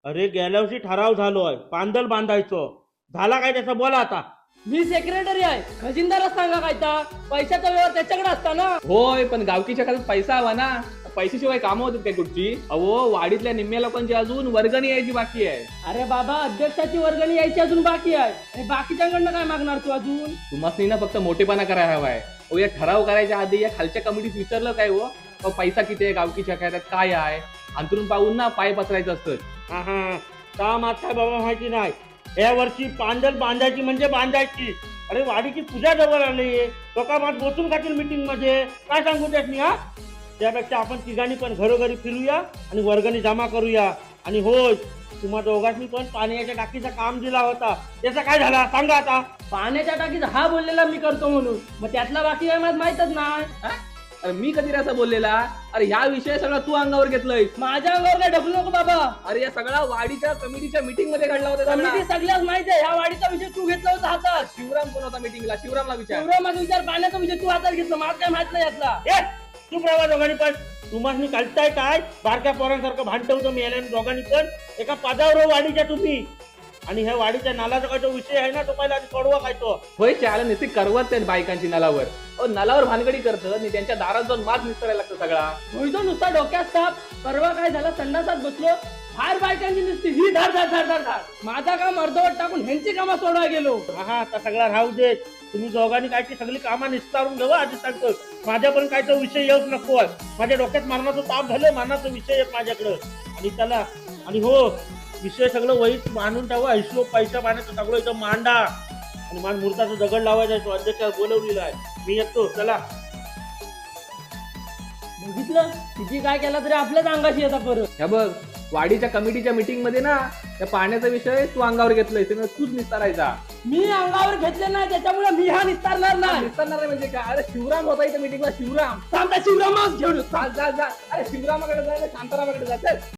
अरे गेल्या वर्षी ठराव झालोय पांदल बांधायचं झाला काय त्याचा बोला आता. मी सेक्रेटरी आहे, खजिनदारच सांगा काय ता पैशाचा व्यवहार त्याच्याकडे असता ना. होय, पण गावकीच्या खात्यात पैसा हवा ना. पैशाशिवाय कामं होतात काय कुठची? अहो, वाडीतल्या निम्म्या लोकांची अजून वर्गणी यायची बाकी आहे. अरे बाबा, अध्यक्षाची वर्गणी यायची अजून बाकी आहे आणि बाकीच्यांकडनं काय मागणार तू अजून? तुम्हाला ना फक्त मोठेपणा करायला हवाय. अहो, या ठराव करायच्या आधी या खालच्या कमिटीत विचारलं काय हो? अहो, पैसा किती आहे गावकीच्या खात्यात काय आहे अंतरून पाहून ना पाय पसरायचं असतं. हा हा काम आज काय बाबा माहिती नाही. या वर्षी पांदल बांधायची म्हणजे बांधायची. अरे वाडीची पूजा जवळ आली, लोक मग बसून खातील मीटिंग मध्ये, काय सांगू त्यात हा. त्यापेक्षा आपण तिघांनी पण घरोघरी फिरूया आणि वर्गणी जमा करूया. आणि होय, तुम्हा दोघांनी पण पाण्याच्या टाकीचं काम दिला होता, त्याचा काय झाला सांगा आता. पाण्याच्या टाकीत हा बोललेला मी करतो म्हणून, मग त्यातला बाकी काय मला माहितच नाही. हा? अरे मी कधी असं बोललेला? अरे ह्या विषय सगळा तू अंगावर घेतलंय. माझ्या अंगावर काय ढकलू नको बाबा. अरे या सगळा वाडीच्या कमिटीच्या मीटिंग मध्ये घडला होता सगळा. कमिटी सगळ्याच माहिती आहे, ह्या वाडीचा विषय तू घेतला होता हातात. शिवराम कोण होता मीटिंगला? शिवरामला विचार. एवढा माझा विचार, पाण्याचा विषय तू हातात घेतला, मला काय माहित नाही यातला. ए चुप राहा दोघांनी पण. तुम्हाला कळताय काय बारक्या पोरांसारखं भांडत होतं मी याला दोघांनी पण. एका पदावर वाडीच्या तुम्ही, आणि ह्या वाडीच्या नालाचा काय जो विषय आहे ना तो पहिला आधी सोडवा काय तो. होय, चाल नुसती करवत आहेत बायकांची नलावर. अहो, नलावर भानगडी करतं आणि त्यांच्या दारात जाऊन मात निसरायला लागतं सगळा. होईतो नुसता डोक्यात ताप. परवा काय झालं, संडासात बसलो, बाहेर बायकांची नुसती ही धाड धाड धाड धाड धाड. माझा काम अर्धवट टाकून ह्यांची कामं सोडवा गेलो. हा आता सगळा राहू देत. तुम्ही दोघांनी काय ती सगळी कामं निस्तारून घ्यावं आधी सांगतो. माझ्या पण काय तो विषय येऊच नको आहे. माझ्या डोक्यात मरणाचं ताप झालं, मरणाचा विषय येत माझ्याकडं. आणि त्याला आणि हो, विषय सगळं वहीत मांडून ठेवा. हिशोब पैसा पाण्याचं सगळं इथं मांडा. आणि माझ्या मूर्ताचा दगड लावायचा आहे, तो अध्यक्षाला बोलवलेला आहे. मी येतो, चला. बघितलं, किती काय केलं तरी आपल्याच अंगाशी येतात परत. ह्या बघ, वाडीच्या कमिटीच्या मीटिंग मध्ये ना त्या पाण्याचा विषय तू अंगावर घेतलाय, त्यामुळे तूच निस्तारायचा. मी अंगावर घेतले नाही, त्याच्यामुळे मी हा निस्तारणार नाही. निस्तारणार नाही म्हणजे काय? अरे शिवराम होता इथे मीटिंगला. शिवराम थांबता शिवरामच घेऊन जा जा जा. अरे शिवरामाकडे जायला शांतारामाकडे जाते.